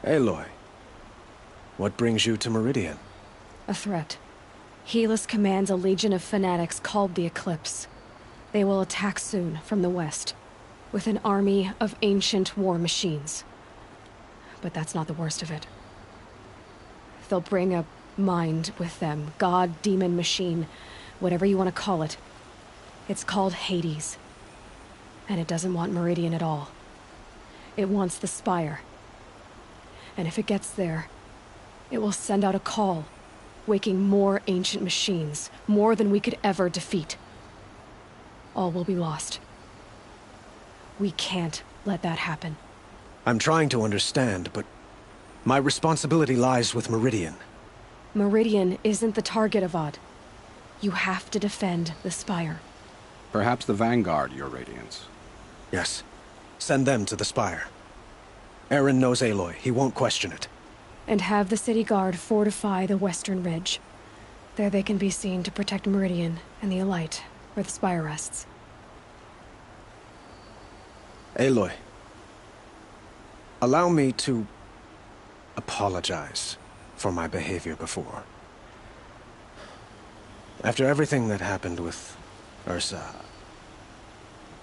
Aloy, what brings you to Meridian? A threat. Helis commands a legion of fanatics called the Eclipse. They will attack soon from the west, with an army of ancient war machines. But that's not the worst of it. They'll bring a mind with them, god, demon, machine, whatever you want to call it. It's called Hades. And it doesn't want Meridian at all. It wants the Spire. And if it gets there, it will send out a call, waking more ancient machines, more than we could ever defeat. All will be lost. We can't let that happen. I'm trying to understand, but my responsibility lies with Meridian. Meridian isn't the target, Avad. You have to defend the Spire. Perhaps the Vanguard, Your Radiance. Yes. Send them to the Spire. Eren knows Aloy. He won't question it. And have the City Guard fortify the Western Ridge. There they can be seen to protect Meridian and the Elite, where the Spire rests. Aloy, allow me to apologize for my behavior before. After everything that happened with Ursa,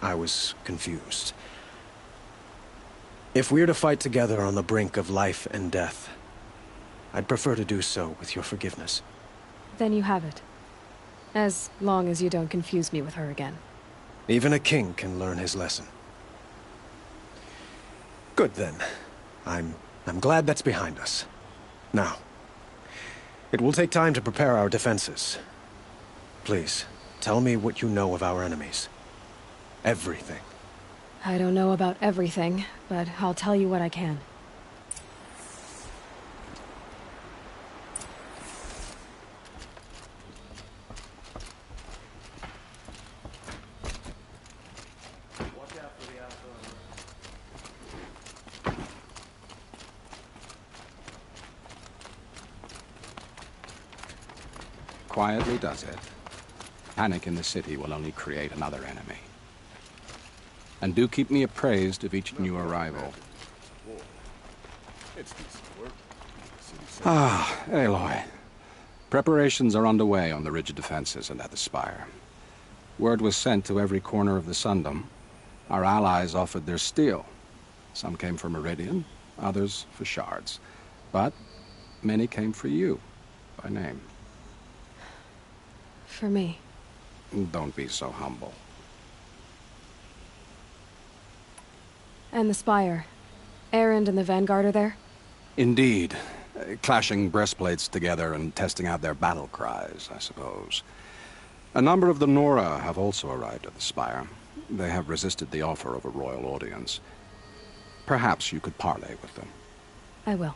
I was confused. If we're to fight together on the brink of life and death, I'd prefer to do so with your forgiveness. Then you have it. As long as you don't confuse me with her again. Even a king can learn his lesson. Good then. I'm glad that's behind us. Now, it will take time to prepare our defenses. Please, tell me what you know of our enemies. Everything. I don't know about everything, but I'll tell you what I can. Quietly does it. Panic in the city will only create another enemy. And do keep me appraised of each new arrival. Ah, Aloy. Preparations are underway on the ridge of defenses and at the Spire. Word was sent to every corner of the Sundom. Our allies offered their steel. Some came for Meridian, others for shards. But many came for you, by name. For me. Don't be so humble. And the Spire. Erend and the Vanguard are there? Indeed. Clashing breastplates together and testing out their battle cries, I suppose. A number of the Nora have also arrived at the Spire. They have resisted the offer of a royal audience. Perhaps you could parley with them. I will.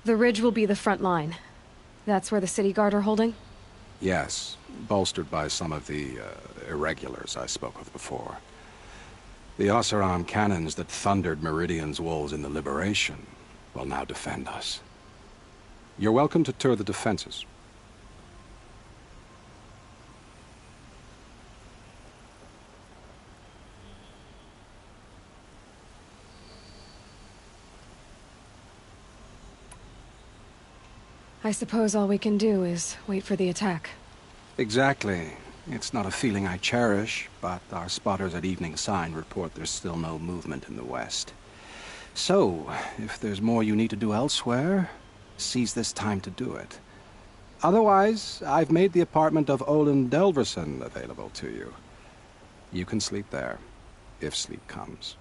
The ridge will be the front line. That's where the City Guard are holding? Yes, bolstered by some of the irregulars I spoke of before. The Oseram cannons that thundered Meridian's walls in the Liberation will now defend us. You're welcome to tour the defenses. I suppose all we can do is wait for the attack. Exactly. It's not a feeling I cherish, but our spotters at Evening Sign report there's still no movement in the west. So, if there's more you need to do elsewhere, seize this time to do it. Otherwise, I've made the apartment of Olin Delverson available to you. You can sleep there, if sleep comes.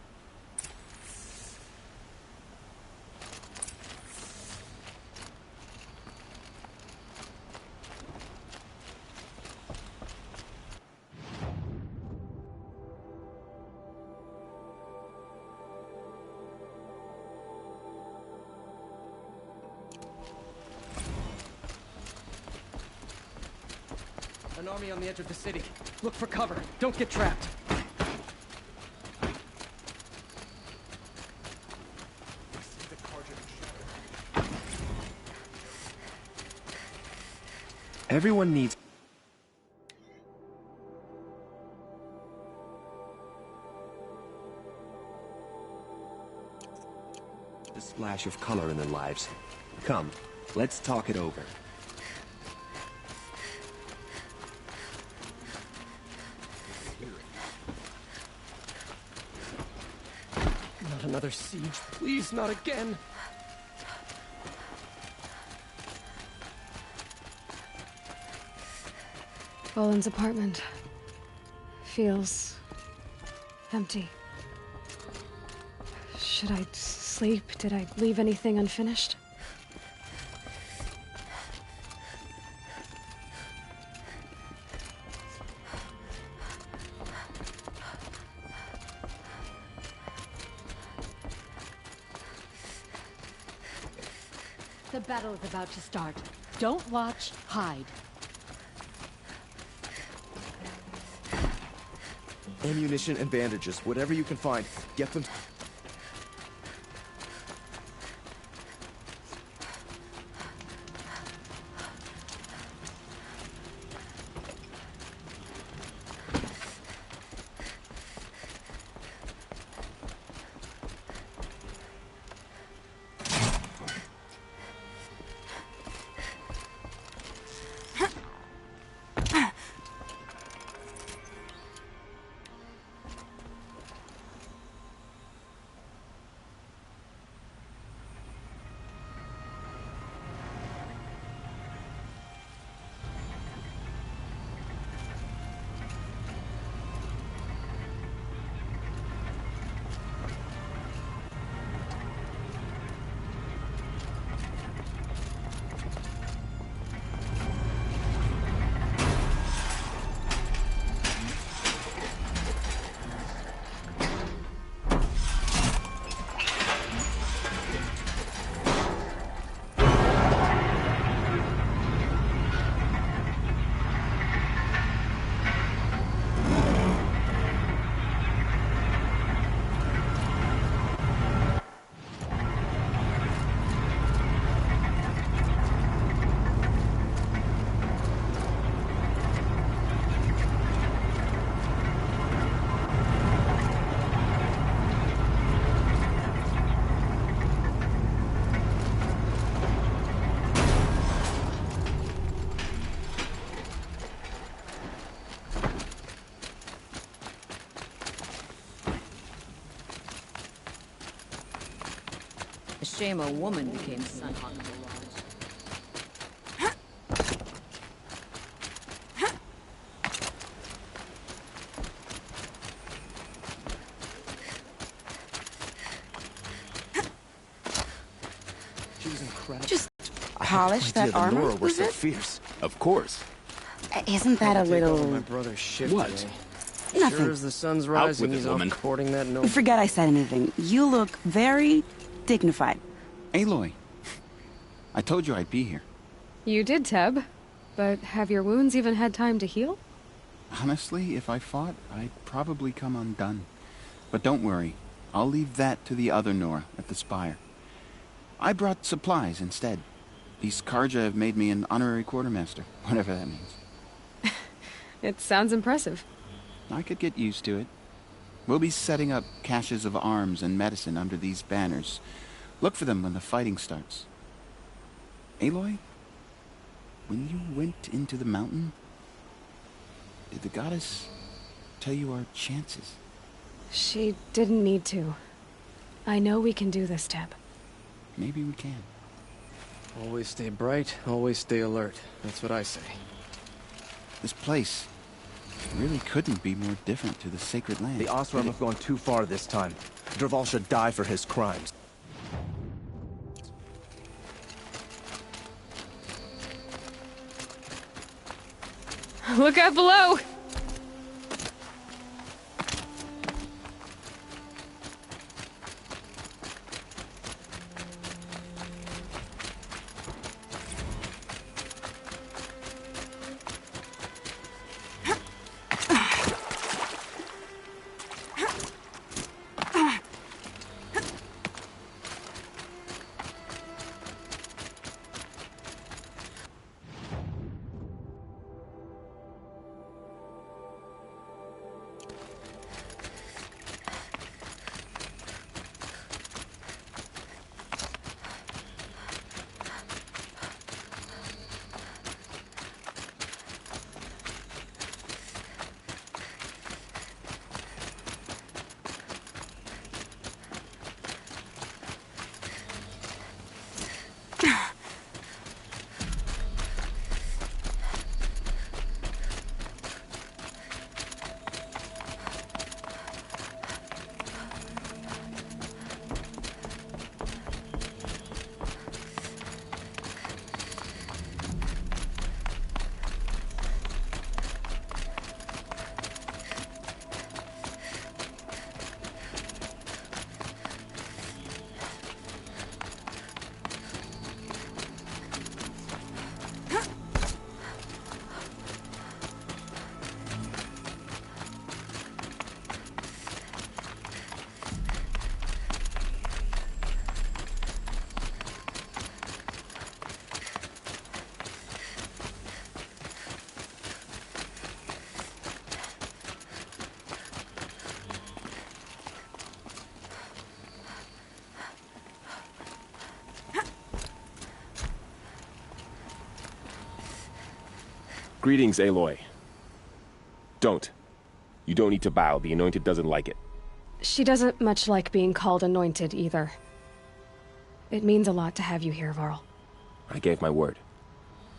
An army on the edge of the city. Look for cover. Don't get trapped. Everyone needs... a splash of color in their lives. Come, let's talk it over. Not another siege. Please, not again. Boland's apartment feels empty. Should I sleep? Did I leave anything unfinished? The battle is about to start. Don't watch, hide. Ammunition and bandages, whatever you can find. Get them... A shame a woman became Sun Hawk of the Lodge. She's incredible. Just polish that The armor, Nora were was so it? fierce. Of course. Isn't that a Take over my little... brother's shift What? today. Nothing. Sure as the sun's rising, with it, he's woman. off courting that noble. Forget I said anything. You look very dignified. Aloy, I told you I'd be here. You did, Teb. But have your wounds even had time to heal? Honestly, if I fought, I'd probably come undone. But don't worry, I'll leave that to the other Nora at the Spire. I brought supplies instead. These Karja have made me an honorary quartermaster, whatever that means. It sounds impressive. I could get used to it. We'll be setting up caches of arms and medicine under these banners. Look for them when the fighting starts. Aloy, when you went into the mountain, did the goddess tell you our chances? She didn't need to. I know we can do this, Teb. Maybe we can. Always stay bright, always stay alert. That's what I say. This place really couldn't be more different to the sacred land. The Osram have gone too far this time. Dervahl should die for his crimes. Look out below! Greetings, Aloy. Don't. You don't need to bow. The Anointed doesn't like it. She doesn't much like being called anointed, either. It means a lot to have you here, Varl. I gave my word.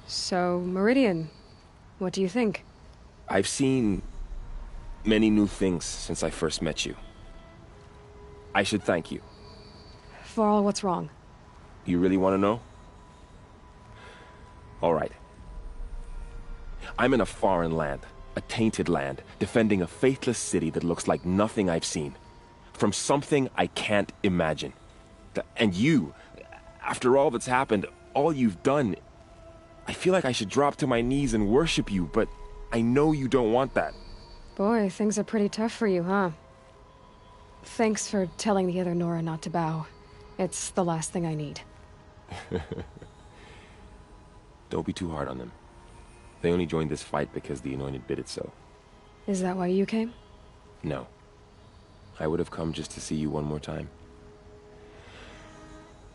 So, Meridian, what do you think? I've seen many new things since I first met you. I should thank you. Varl, what's wrong? You really want to know? All right. I'm in a foreign land, a tainted land, defending a faithless city that looks like nothing I've seen. From something I can't imagine. And you, after all that's happened, all you've done, I feel like I should drop to my knees and worship you, but I know you don't want that. Boy, things are pretty tough for you, huh? Thanks for telling the other Nora not to bow. It's the last thing I need. Don't be too hard on them. They only joined this fight because the Anointed bid it so. Is that why you came? No. I would have come just to see you one more time.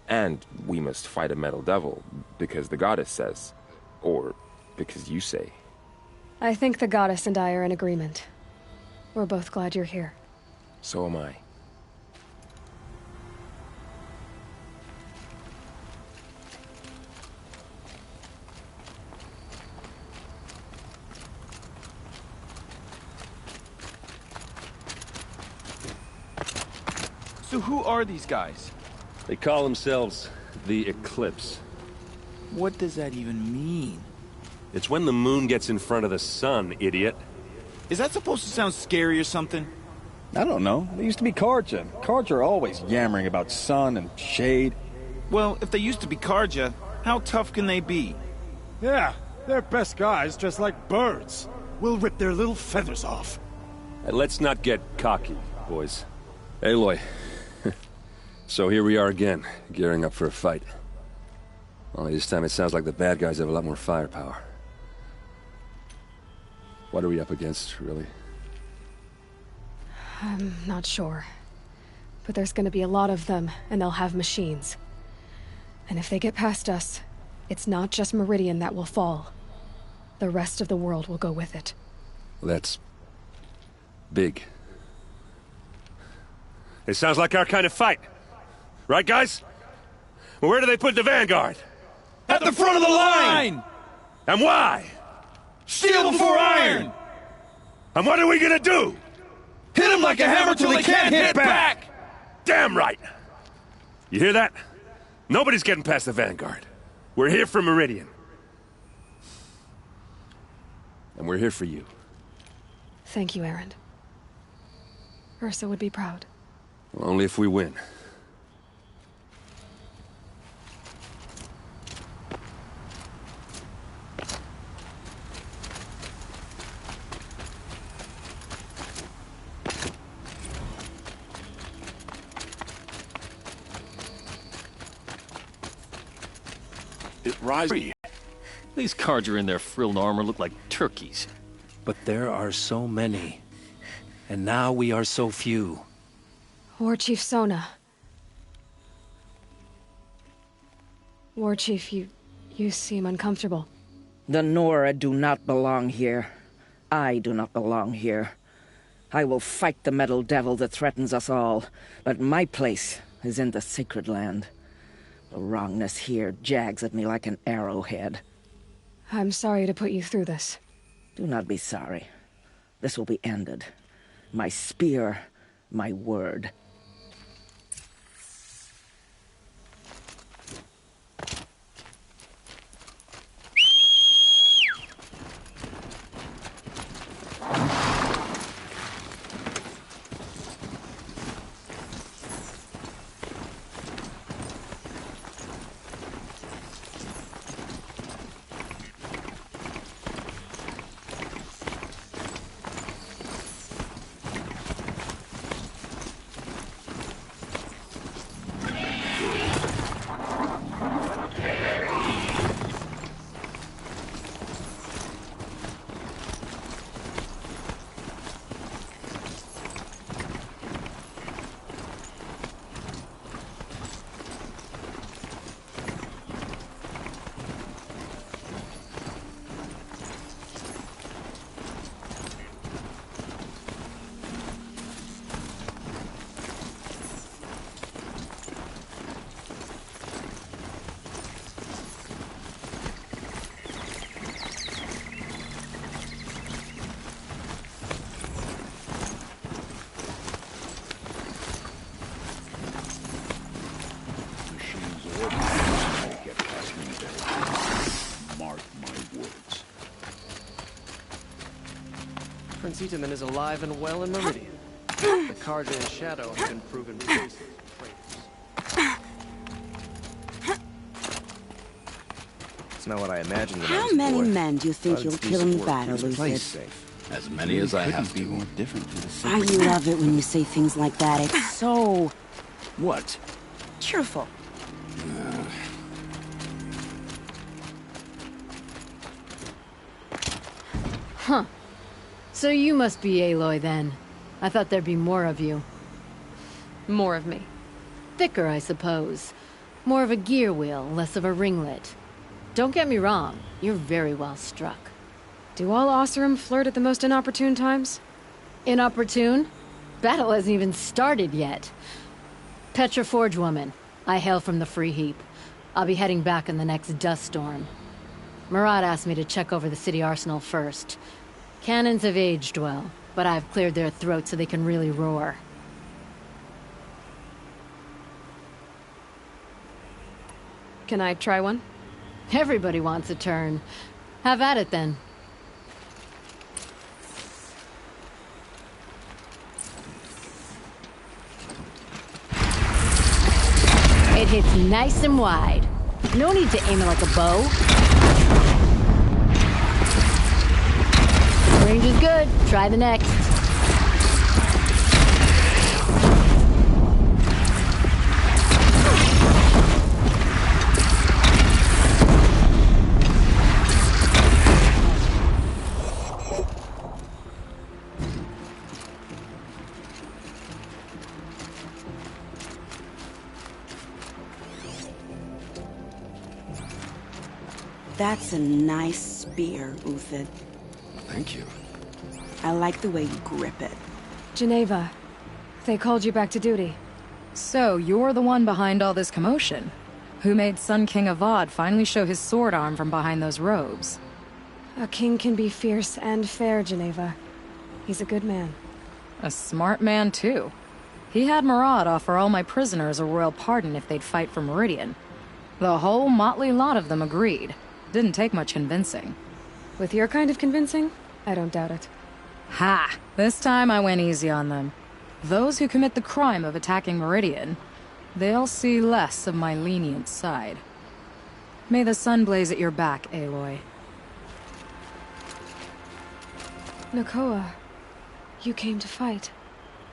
And we must fight a metal devil, because the goddess says. Or because you say. I think the goddess and I are in agreement. We're both glad you're here. So am I. So who are these guys? They call themselves the Eclipse. What does that even mean? It's when the moon gets in front of the sun, idiot. Is that supposed to sound scary or something? I don't know. They used to be Karja. Karja are always yammering about sun and shade. Well, if they used to be Karja, how tough can they be? Yeah, they're best guys dressed like birds. We'll rip their little feathers off. Let's not get cocky, boys. Aloy. So here we are again, gearing up for a fight. Only this time it sounds like the bad guys have a lot more firepower. What are we up against, really? I'm not sure. But there's gonna be a lot of them, and they'll have machines. And if they get past us, it's not just Meridian that will fall. The rest of the world will go with it. That's big. It sounds like our kind of fight. Right, guys? Well, where do they put the Vanguard? At the front of the line! And why? Steel before iron! And what are we gonna do? Hit them like a hammer till they can't hit back! Damn right! You hear that? Nobody's getting past the Vanguard. We're here for Meridian. And we're here for you. Thank you, Erend. Ursa would be proud. Well, only if we win. These Karja in their frilled armor look like turkeys. But there are so many. And now we are so few. War Chief Sona. War Chief, you seem uncomfortable. The Nora do not belong here. I do not belong here. I will fight the metal devil that threatens us all, but my place is in the sacred land. The wrongness here jags at me like an arrowhead. I'm sorry to put you through this. Do not be sorry. This will be ended. My spear, my word. Prince Itamen is alive and well in Meridian. The Carja and Shadow have been proven poisoned traitors. It's not what I imagined when I How was a many boy. men do you think Thought you'll it's kill in decent work battle, keeping the place Lucid? safe. As many as I have be to. more different to the I sacred love it when you say things like that. It's so What? cheerful. Huh. So you must be Aloy then. I thought there'd be more of you. More of me. Thicker, I suppose. More of a gear wheel, less of a ringlet. Don't get me wrong, you're very well struck. Do all Oseram flirt at the most inopportune times? Inopportune? Battle hasn't even started yet. Petra Forge woman. I hail from the Free Heap. I'll be heading back in the next dust storm. Murad asked me to check over the city arsenal first. Cannons have aged well, but I've cleared their throats so they can really roar. Can I try one? Everybody wants a turn. Have at it then. It hits nice and wide. No need to aim it like a bow. Range is good. Try the next. That's a nice spear, Uthid. Thank you. I like the way you grip it. Geneva, they called you back to duty. So, you're the one behind all this commotion? Who made Sun King Avad finally show his sword arm from behind those robes? A king can be fierce and fair, Geneva. He's a good man. A smart man, too. He had Murad offer all my prisoners a royal pardon if they'd fight for Meridian. The whole motley lot of them agreed. Didn't take much convincing. With your kind of convincing, I don't doubt it. Ha! This time I went easy on them. Those who commit the crime of attacking Meridian, they'll see less of my lenient side. May the sun blaze at your back, Aloy. Nakoa, you came to fight.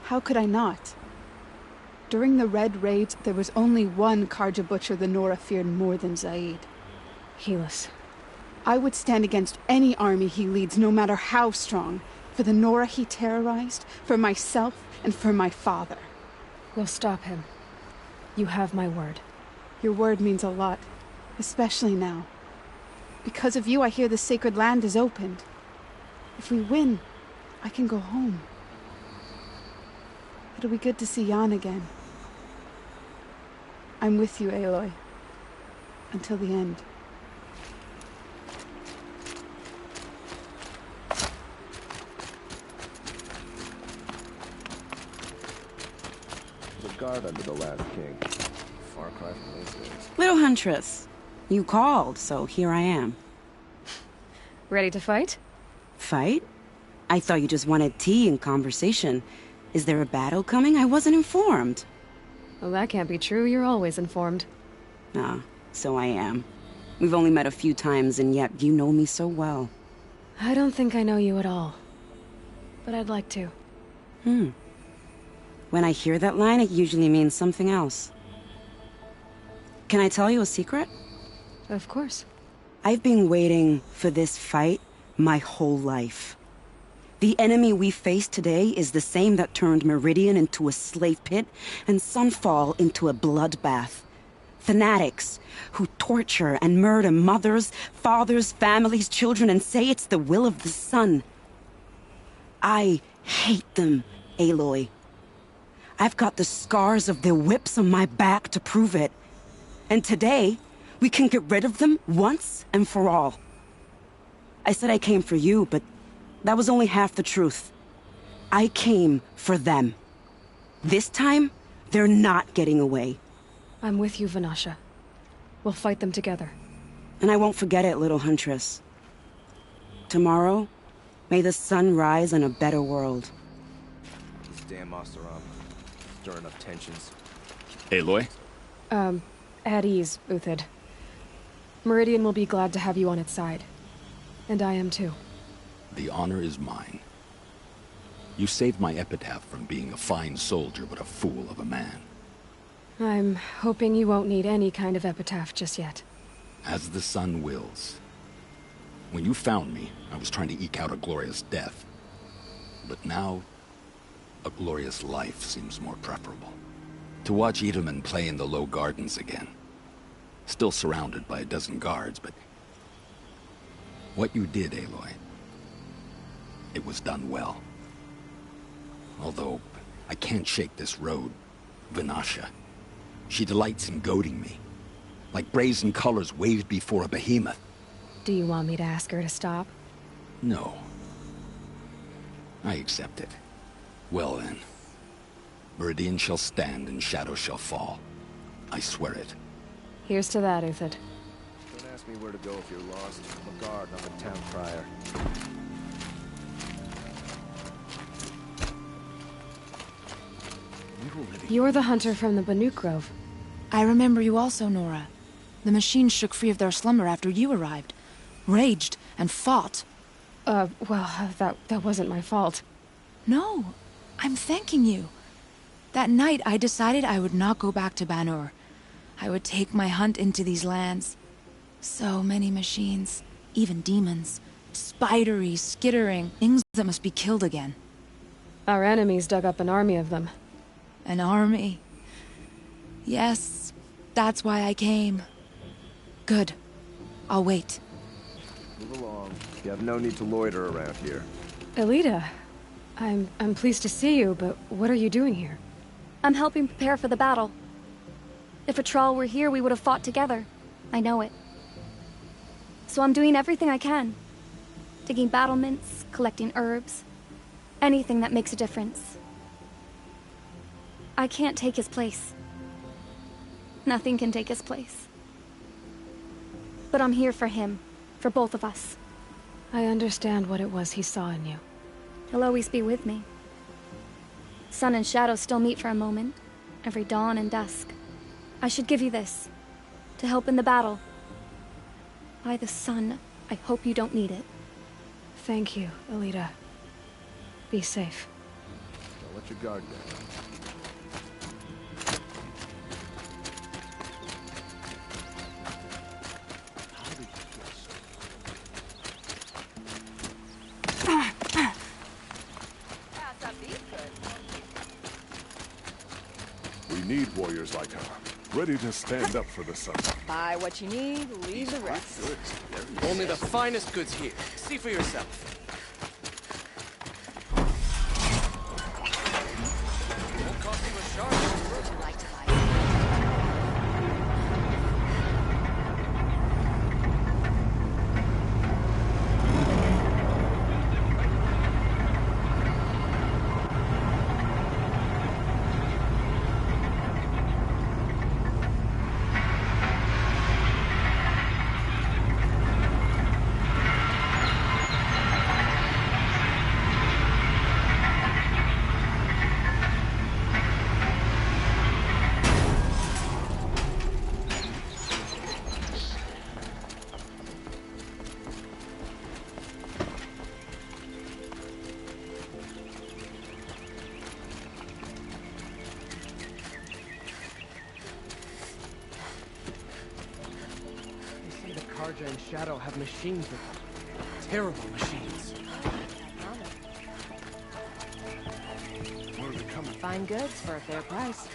How could I not? During the Red Raids, there was only one Carja butcher the Nora feared more than Zaid. Helis. I would stand against any army he leads, no matter how strong. For the Nora he terrorized, for myself, and for my father. We'll stop him. You have my word. Your word means a lot, especially now. Because of you, I hear the sacred land is opened. If we win, I can go home. It'll be good to see Jan again. I'm with you, Aloy. Until the end. Guard under the last king. Far cry from those days. Little Huntress, you called, so here I am. Ready to fight? Fight? I thought you just wanted tea and conversation. Is there a battle coming? I wasn't informed. Well, that can't be true. You're always informed. Ah, so I am. We've only met a few times, and yet you know me so well. I don't think I know you at all. But I'd like to. When I hear that line, it usually means something else. Can I tell you a secret? Of course. I've been waiting for this fight my whole life. The enemy we face today is the same that turned Meridian into a slave pit and Sunfall into a bloodbath. Fanatics who torture and murder mothers, fathers, families, children, and say it's the will of the sun. I hate them, Aloy. I've got the scars of their whips on my back to prove it. And today, we can get rid of them once and for all. I said I came for you, but that was only half the truth. I came for them. This time, they're not getting away. I'm with you, Vanasha. We'll fight them together. And I won't forget it, little Huntress. Tomorrow, May the sun rise in a better world. This damn Oseram, stirring up tensions. Aloy? At ease, Uthid. Meridian will be glad to have you on its side. And I am too. The honor is mine. You saved my epitaph from being a fine soldier but a fool of a man. I'm hoping you won't need any kind of epitaph just yet. As the sun wills. When you found me, I was trying to eke out a glorious death. But now, a glorious life seems more preferable. To watch Itamen play in the low gardens again. Still surrounded by a dozen guards, but... what you did, Aloy, it was done well. Although, I can't shake this road, Vanasha. She delights in goading me. Like brazen colors waved before a behemoth. Do you want me to ask her to stop? No. I accept it. Well then. Meridian shall stand and shadow shall fall. I swear it. Here's to that, Uthid. Don't ask me where to go if you're lost. I'm a guard, not a town crier. You're the hunter from the Banuk Grove. I remember you also, Nora. The machines shook free of their slumber after you arrived. Raged and fought. Well, that wasn't my fault. No, I'm thanking you. That night I decided I would not go back to Banur. I would take my hunt into these lands. So many machines, even demons. Spidery, skittering, things that must be killed again. Our enemies dug up an army of them. An army? Yes, that's why I came. Good. I'll wait. Move along. You have no need to loiter around here. Elita, I'm pleased to see you, but what are you doing here? I'm helping prepare for the battle. If Atral were here, we would have fought together. I know it. So I'm doing everything I can. Digging battlements, collecting herbs. Anything that makes a difference. I can't take his place. Nothing can take his place. But I'm here for him. For both of us. I understand what it was he saw in you. He'll always be with me. Sun and shadow still meet for a moment. Every dawn and dusk. I should give you this. To help in the battle. By the sun, I hope you don't need it. Thank you, Elita. Be safe. Don't let your guard down. We need warriors like her, ready to stand up for the sun. Buy what you need, leave the rest. Only the finest goods here. See for yourself. Won't cost you a shard. Would you like to buy? Karja and Shadow have machines with them. Terrible machines. Where are they coming? Fine goods for a fair price.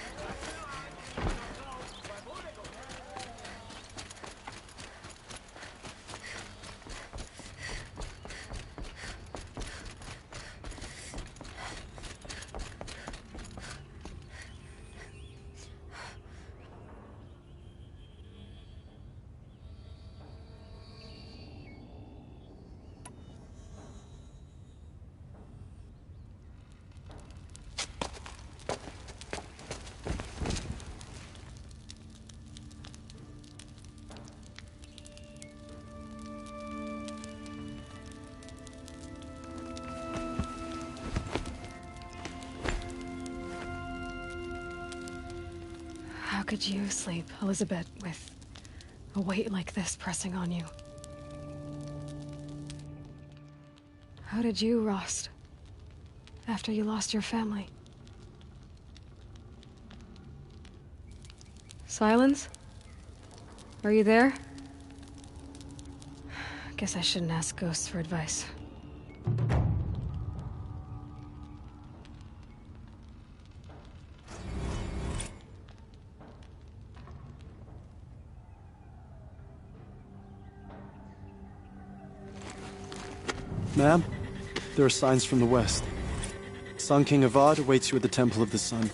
How could you sleep, Elizabeth, with a weight like this pressing on you? How did you, Rost? After you lost your family? Silence? Are you there? Guess I shouldn't ask ghosts for advice. Ma'am, there are signs from the west. Sun King Avad awaits you at the Temple of the Sun.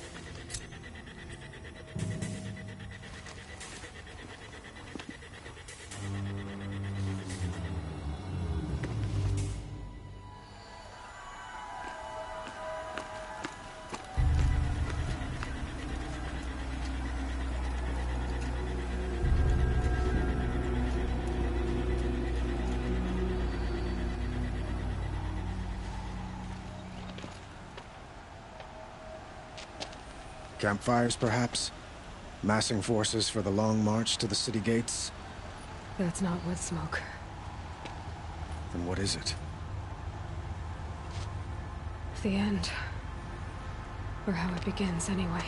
Campfires, perhaps? Massing forces for the long march to the city gates? That's not wood smoke. Then what is it? The end. Or how it begins, anyway.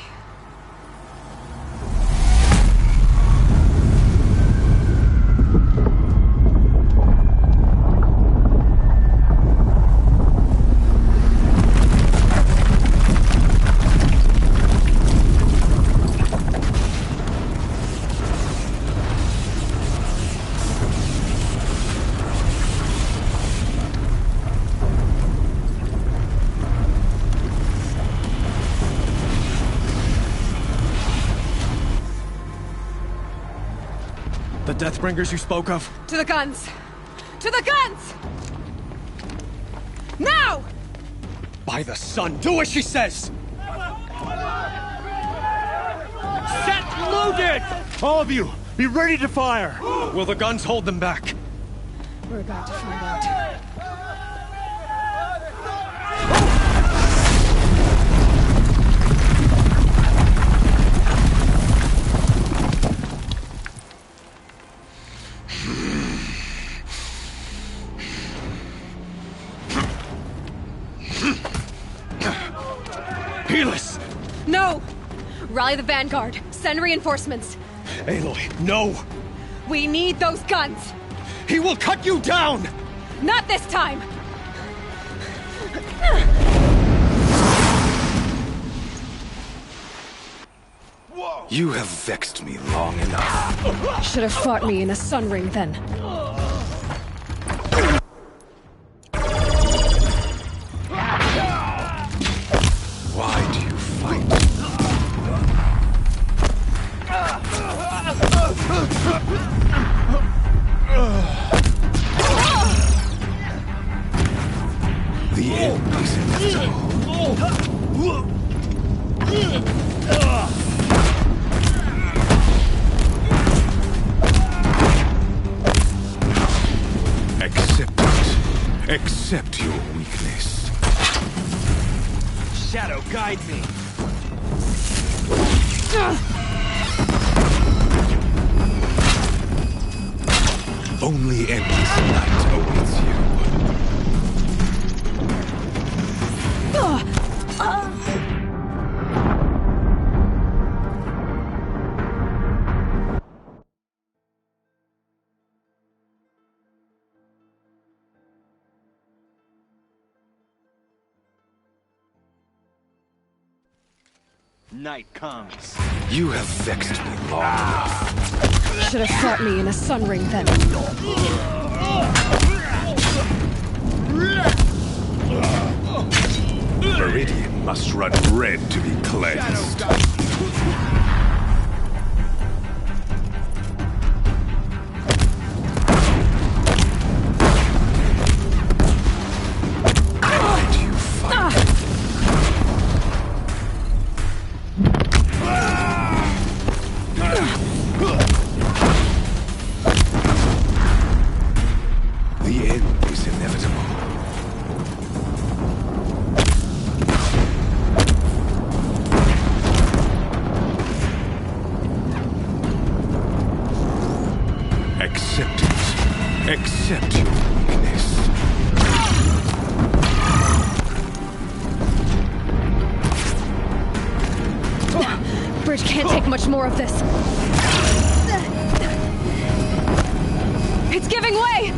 The Deathbringers you spoke of? To the guns! To the guns! Now! By the sun, do as she says! Set loaded! All of you, be ready to fire! Will the guns hold them back? We're about to find out. Helis! No! Rally the Vanguard. Send reinforcements. Aloy, no! We need those guns! He will cut you down! Not this time! You have vexed me long enough. Should have fought me in a sun ring then. Why do you fight? The end is inevitable. Accept it. Accept your weakness. Shadow, guide me. Only endless night awaits you. Night comes. You have vexed me long enough. Should have fought me in a sun ring then. Meridian must run red to be cleansed. Why do you fight? The end is inevitable. much more of this. It's giving way!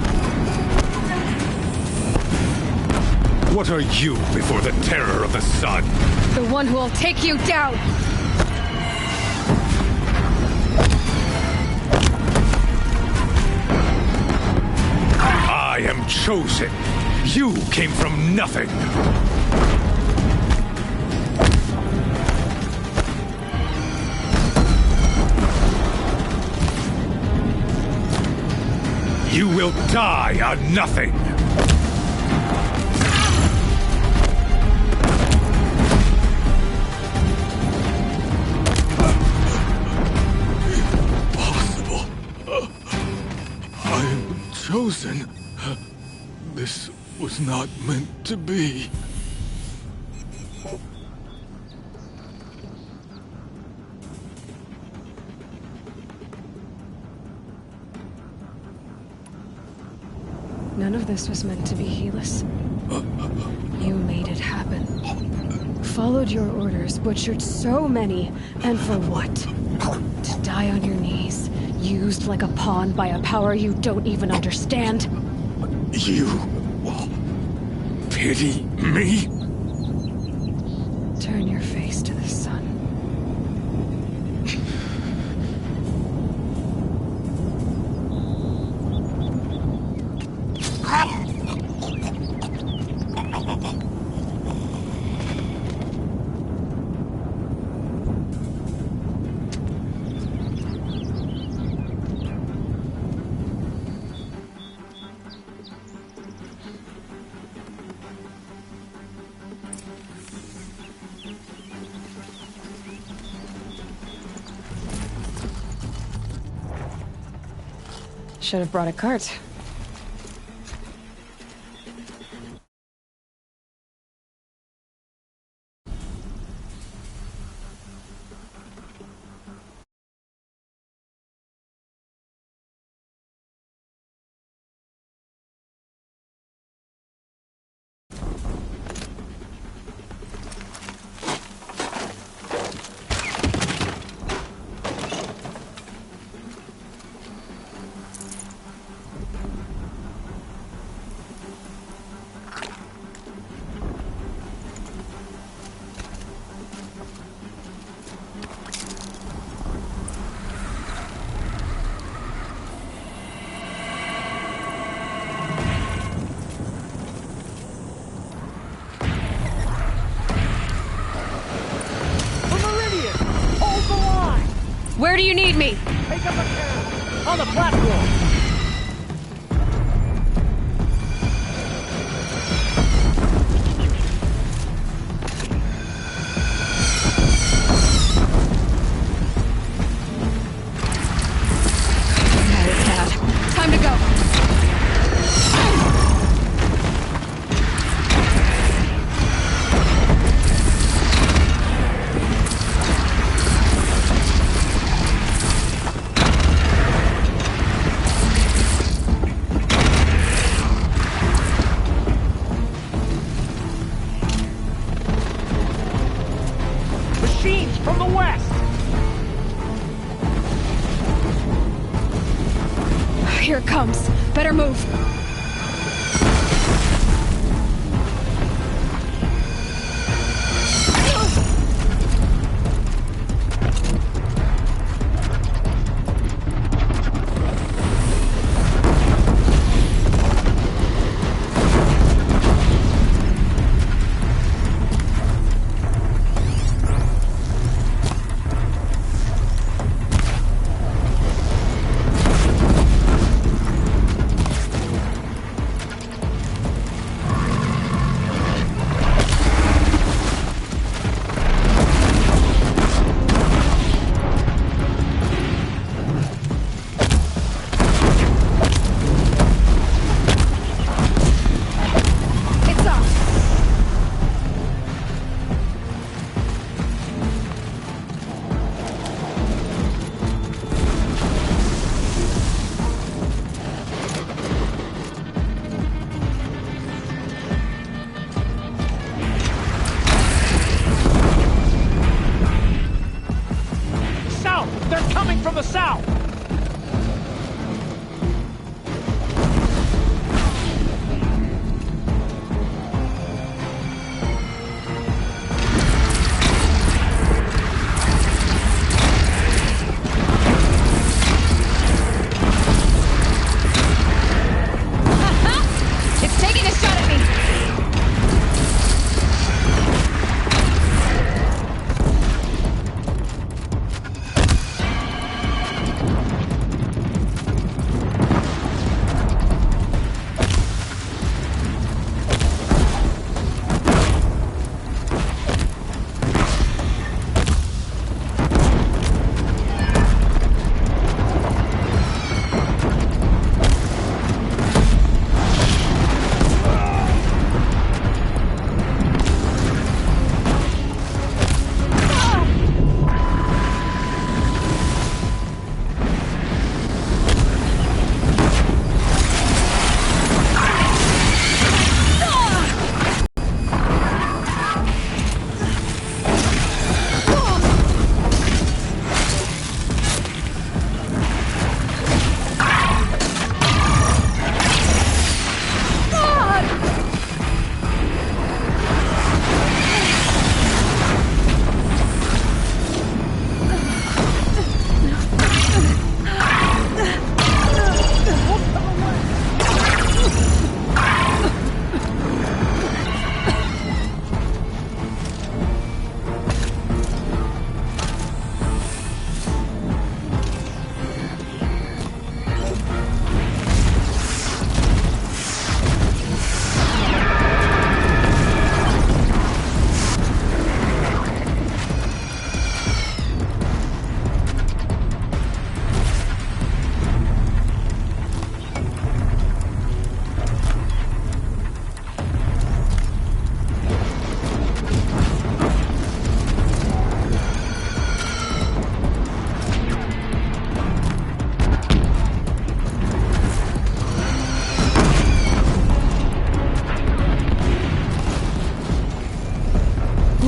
What are you before the terror of the sun? The one who will take you down! I am chosen. You came from nothing. You will die on nothing. Impossible. I am chosen. This was not meant to be. None of this was meant to be, Helis. You made it happen. Followed your orders, butchered so many, and for what? To die on your knees, used like a pawn by a power you don't even understand? You pity me? Turn your face to the sun. Should have brought a cart. Where do you need me? Take up a camp on the platform. Time to go. Machines from the west. Here it comes. Better move.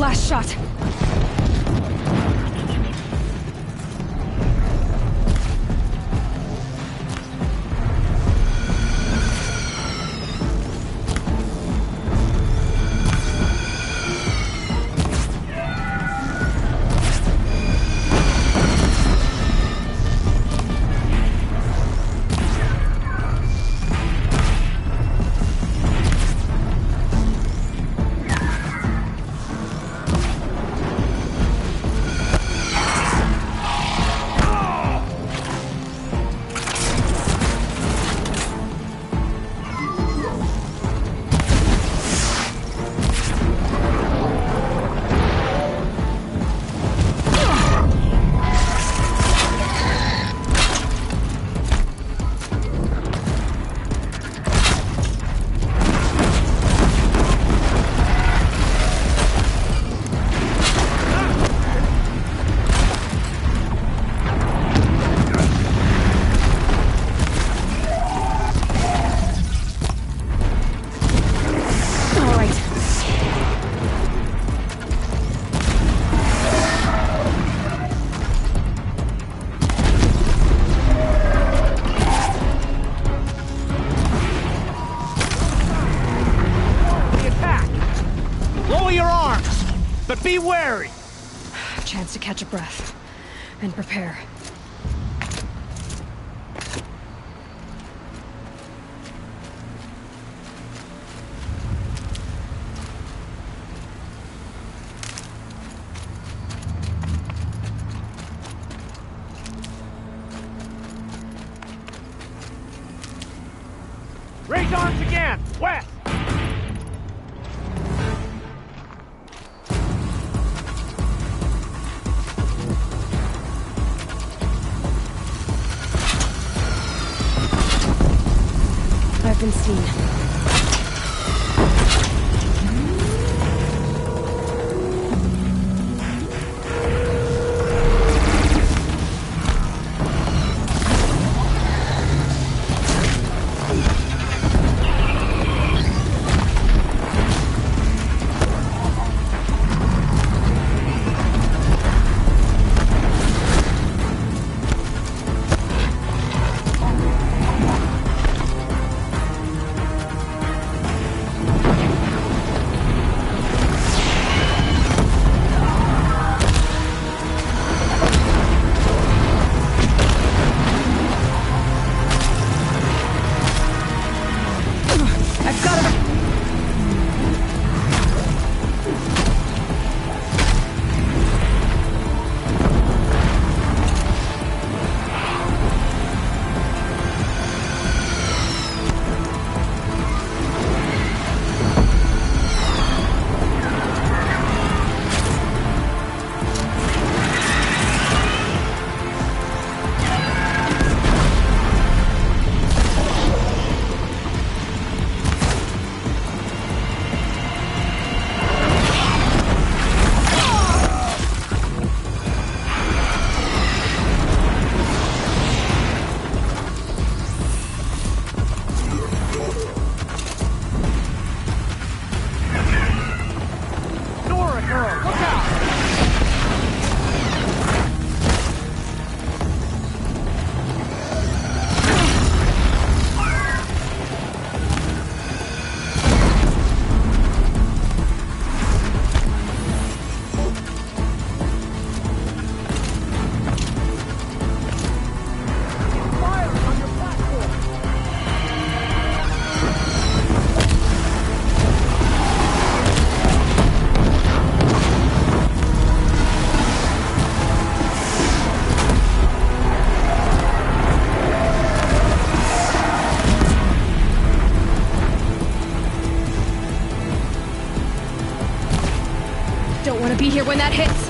Last shot. Be wary! Chance to catch a breath and prepare. Raise arms again! West! I've been seen. Don't want to be here when that hits.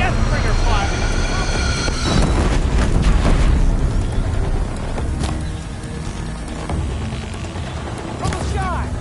Deathbringer fire! From the sky!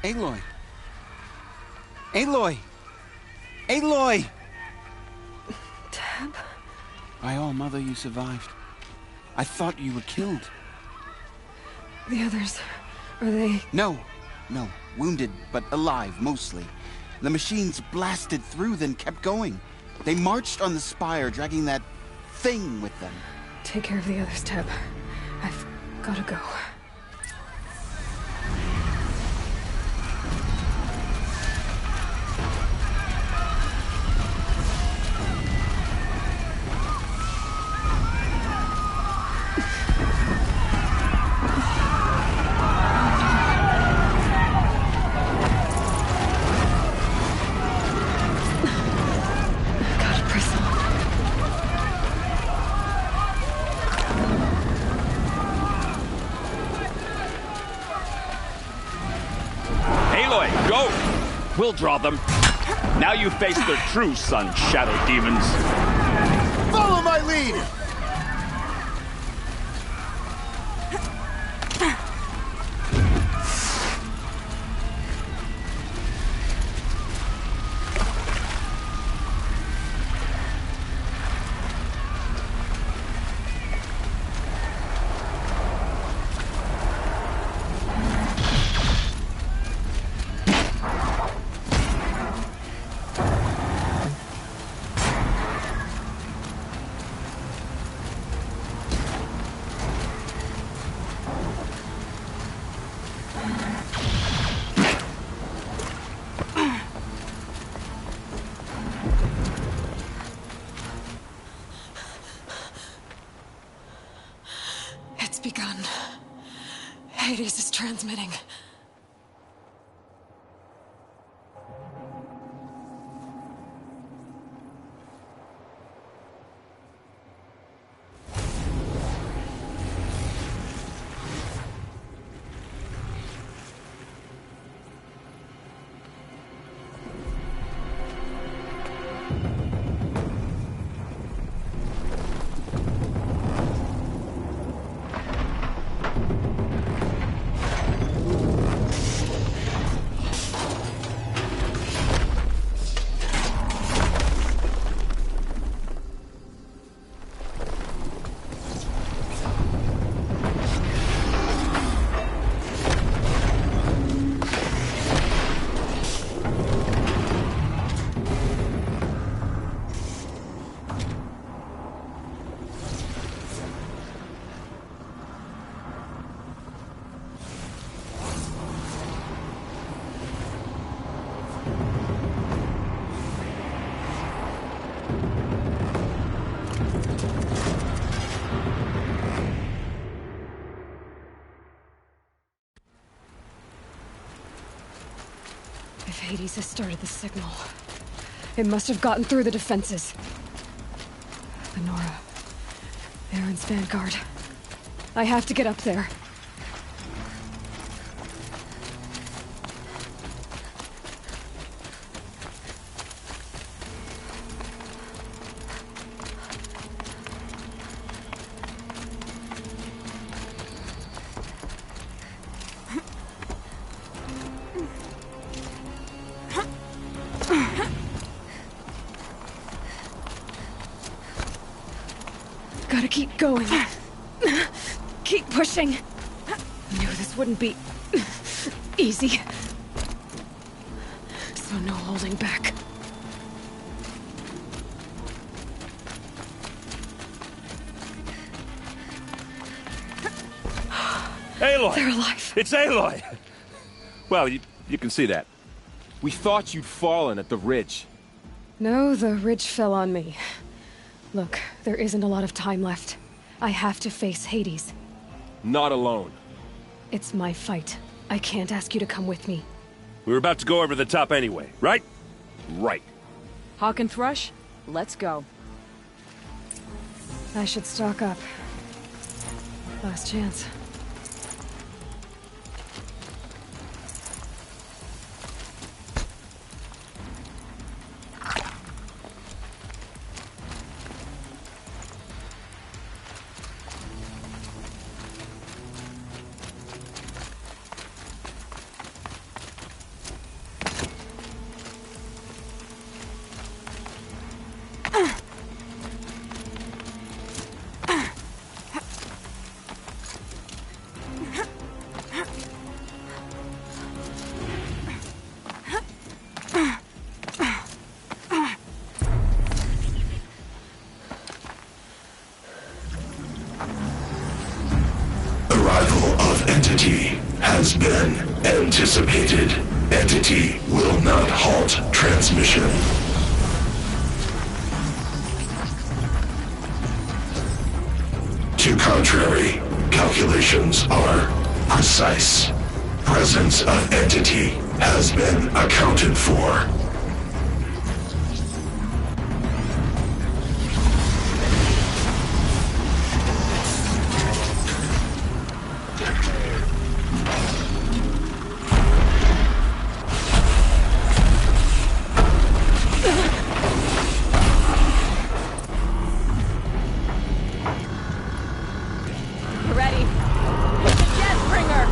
Aloy! Aloy! Aloy! Teb? By all, Mother, you survived. I thought you were killed. The others, are they... No. Wounded, but alive, mostly. The machines blasted through, then kept going. They marched on the spire, dragging that thing with them. Take care of the others, Teb. I've gotta go. We'll draw them. Now you face their true sun, shadow demons. Follow my lead! It's begun. Hades is transmitting. If Hades has started the signal, it must have gotten through the defenses. Lenora, Aaron's vanguard. I have to get up there. Gotta keep going. Keep pushing. Knew this wouldn't be easy. So no holding back. Aloy! They're alive. It's Aloy! Well, you can see that. We thought you'd fallen at the ridge. No, the ridge fell on me. Look, there isn't a lot of time left. I have to face Hades. Not alone. It's my fight. I can't ask you to come with me. We were about to go over the top anyway, right? Right. Hawk and Thrush, let's go. I should stock up. Last chance. arrival of Entity has been anticipated. Entity will not halt transmission. To contrary, calculations are precise. Presence of Entity has been accounted for. Ready? Hit the Deathbringer!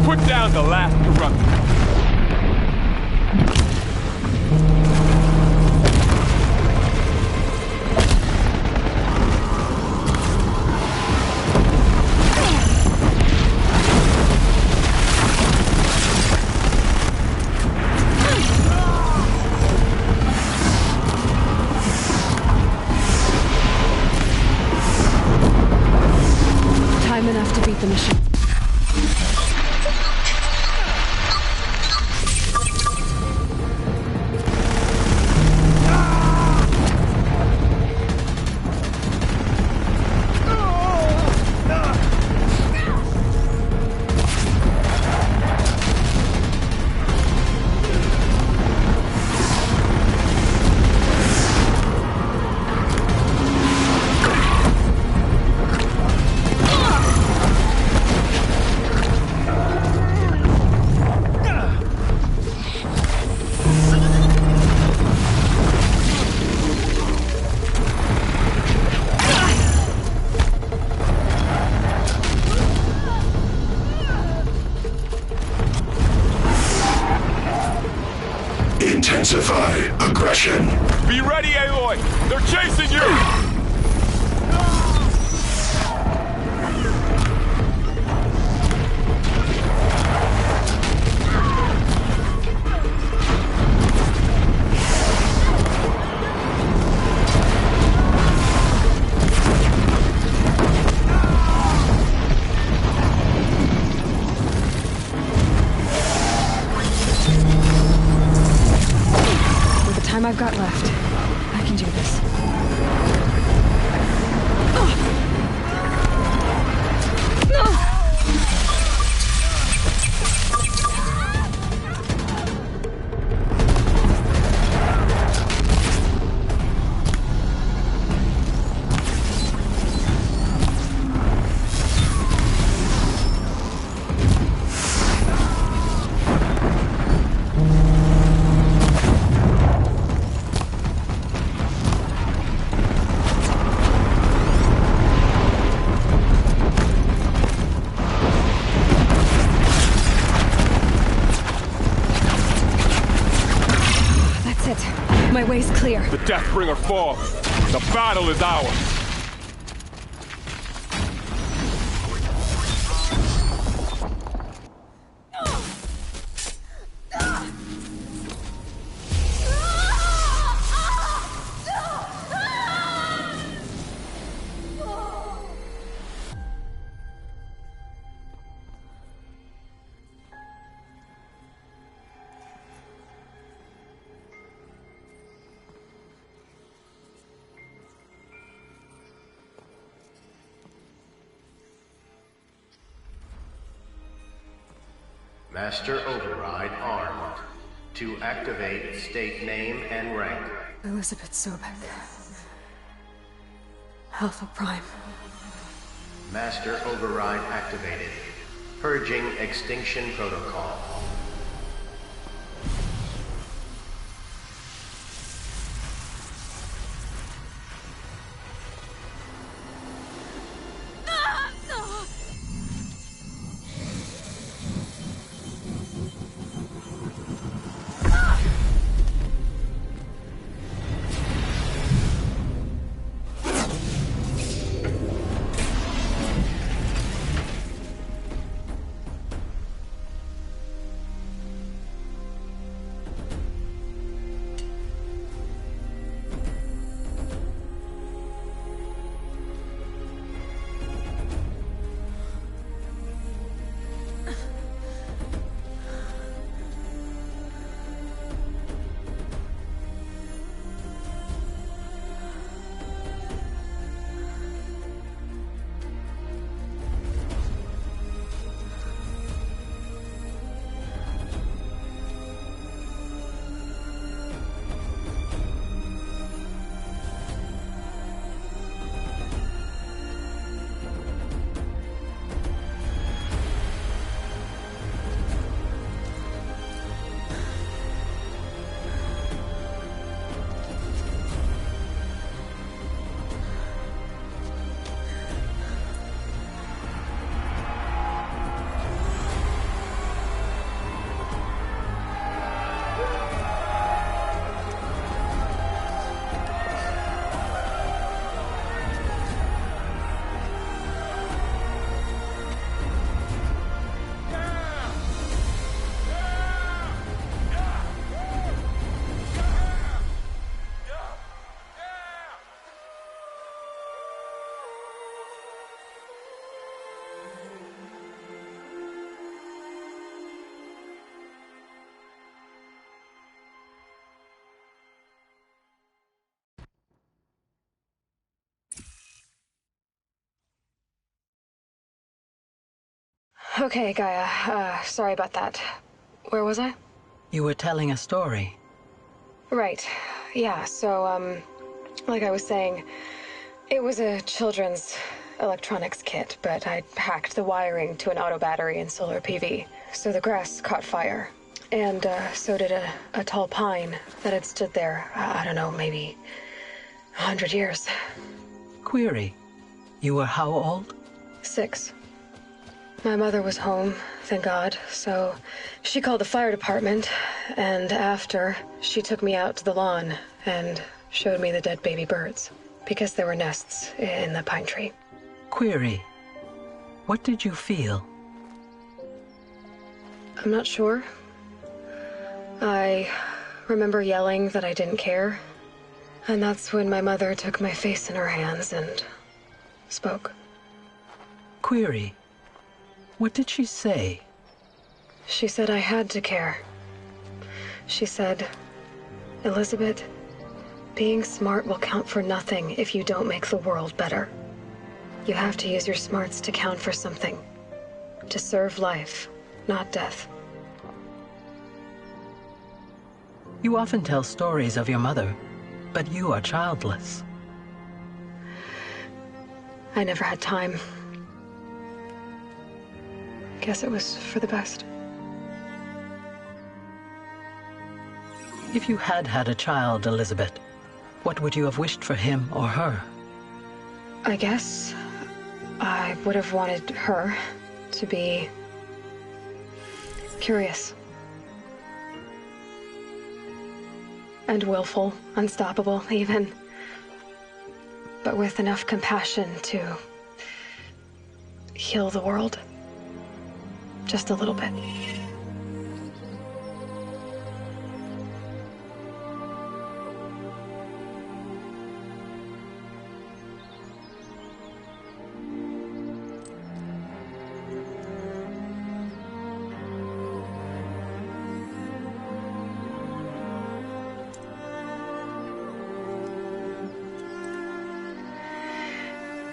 Put down the last corruption. Time enough to beat the mission. Intensify aggression. Be ready, Aloy! They're chasing you! Time I've got left. I can do this. That's it. My way's clear. The Deathbringer falls. The battle is ours. Master Override armed. To activate, state name and rank. Elizabeth Sobek. Alpha Prime. Master Override activated. Purging Extinction Protocol. Okay, Gaia. Sorry about that. Where was I? You were telling a story. Right. Yeah, so, like I was saying, it was a children's electronics kit, but I'd hacked the wiring to an auto battery and solar PV. So the grass caught fire. And, so did a tall pine that had stood there, I don't know, maybe 100 years. Query. You were how old? 6. My mother was home, thank God, so she called the fire department, and after, she took me out to the lawn and showed me the dead baby birds, because there were nests in the pine tree. Query. What did you feel? I'm not sure. I remember yelling that I didn't care, and that's when my mother took my face in her hands and spoke. Query. What did she say? She said I had to care. She said, Elizabeth, being smart will count for nothing if you don't make the world better. You have to use your smarts to count for something. To serve life, not death. You often tell stories of your mother, but you are childless. I never had time. Guess it was for the best. If you had had a child, Elizabeth, what would you have wished for him or her? I guess I would have wanted her to be curious. And willful, unstoppable, even. But with enough compassion to heal the world. Just a little bit.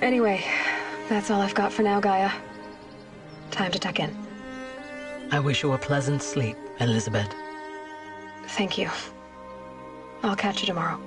Anyway, that's all I've got for now, Gaia. Time to tuck in. I wish you a pleasant sleep, Elizabeth. Thank you. I'll catch you tomorrow.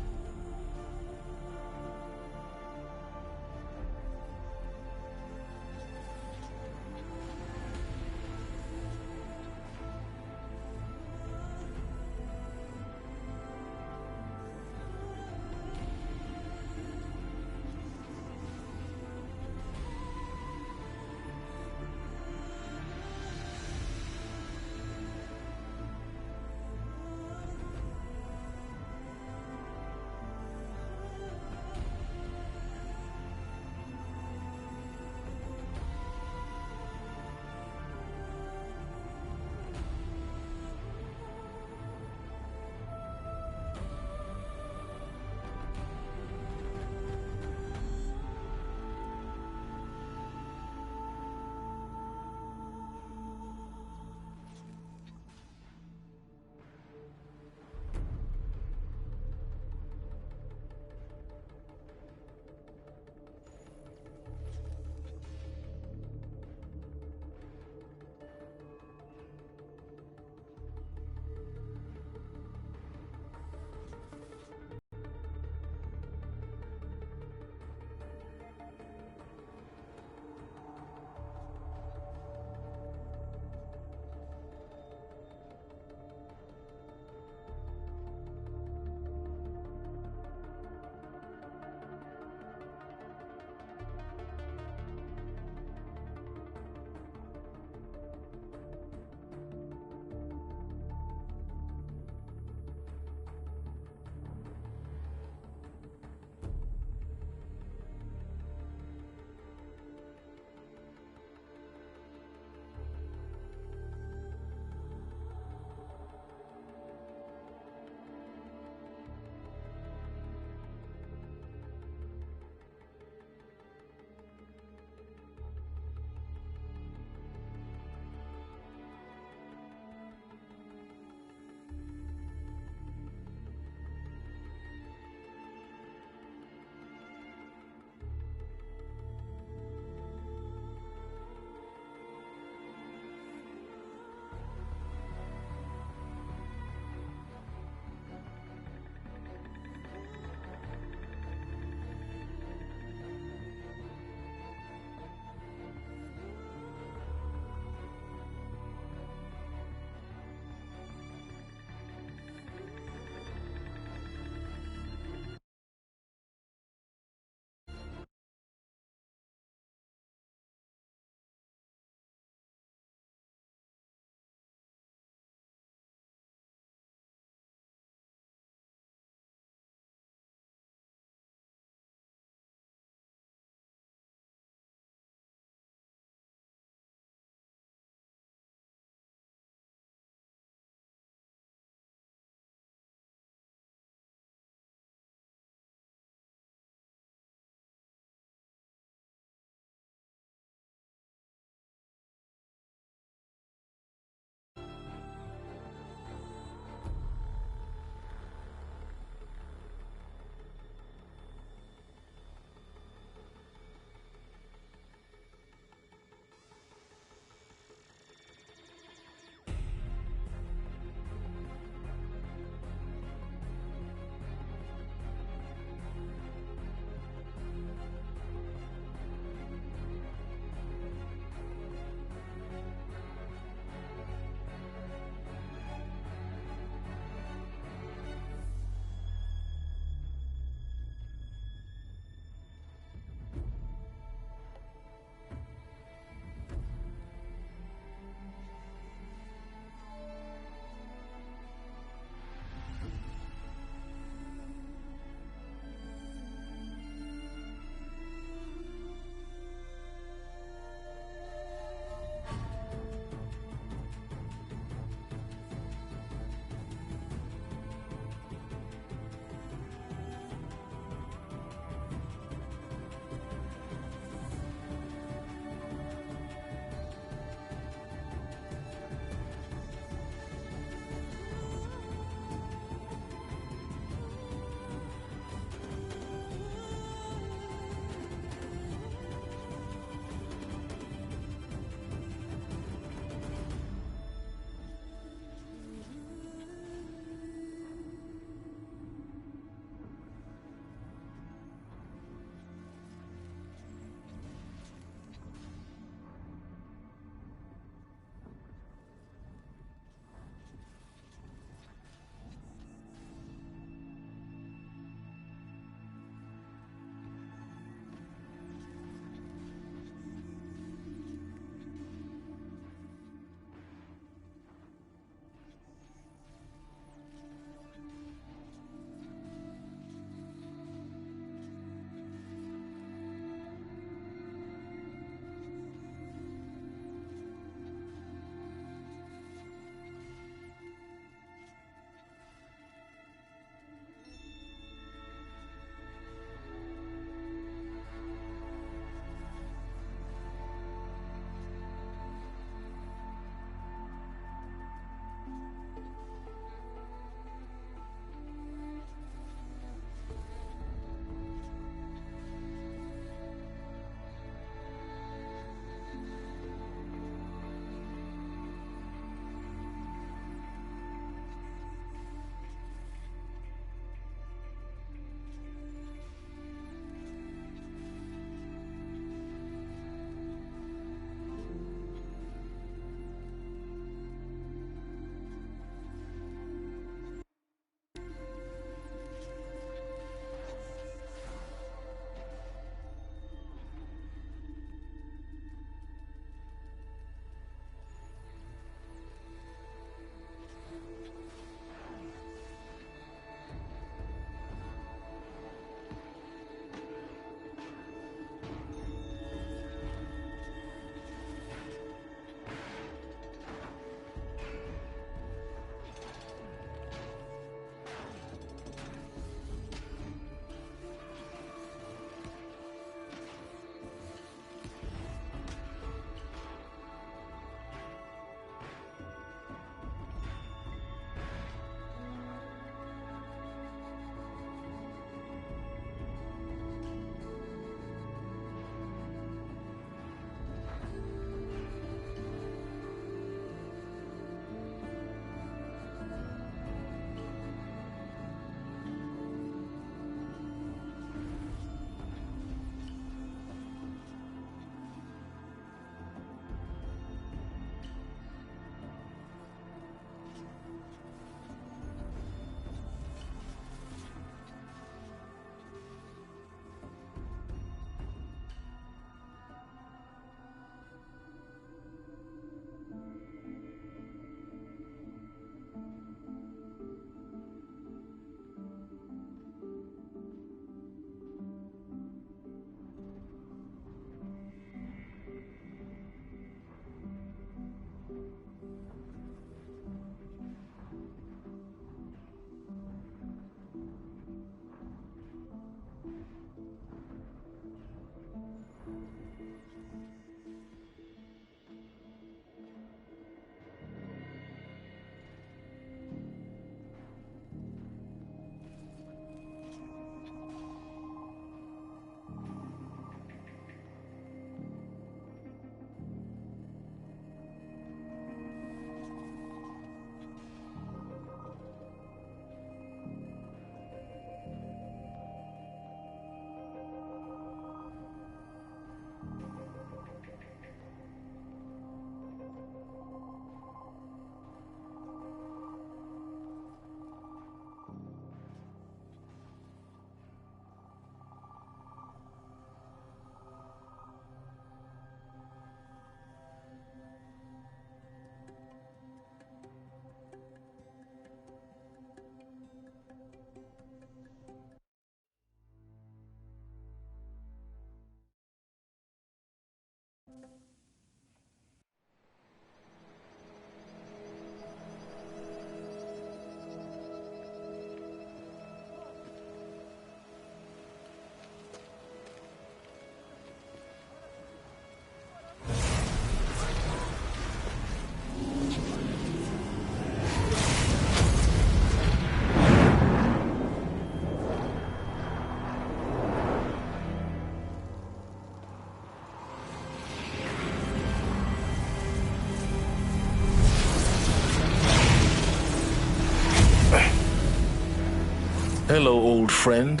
Hello, old friend.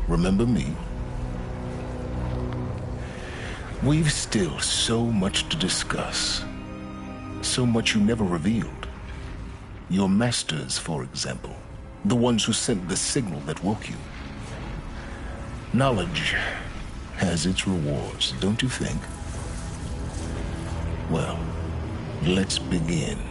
Remember me? We've still so much to discuss. So much you never revealed. Your masters, for example. The ones who sent the signal that woke you. Knowledge has its rewards, don't you think? Well, let's begin.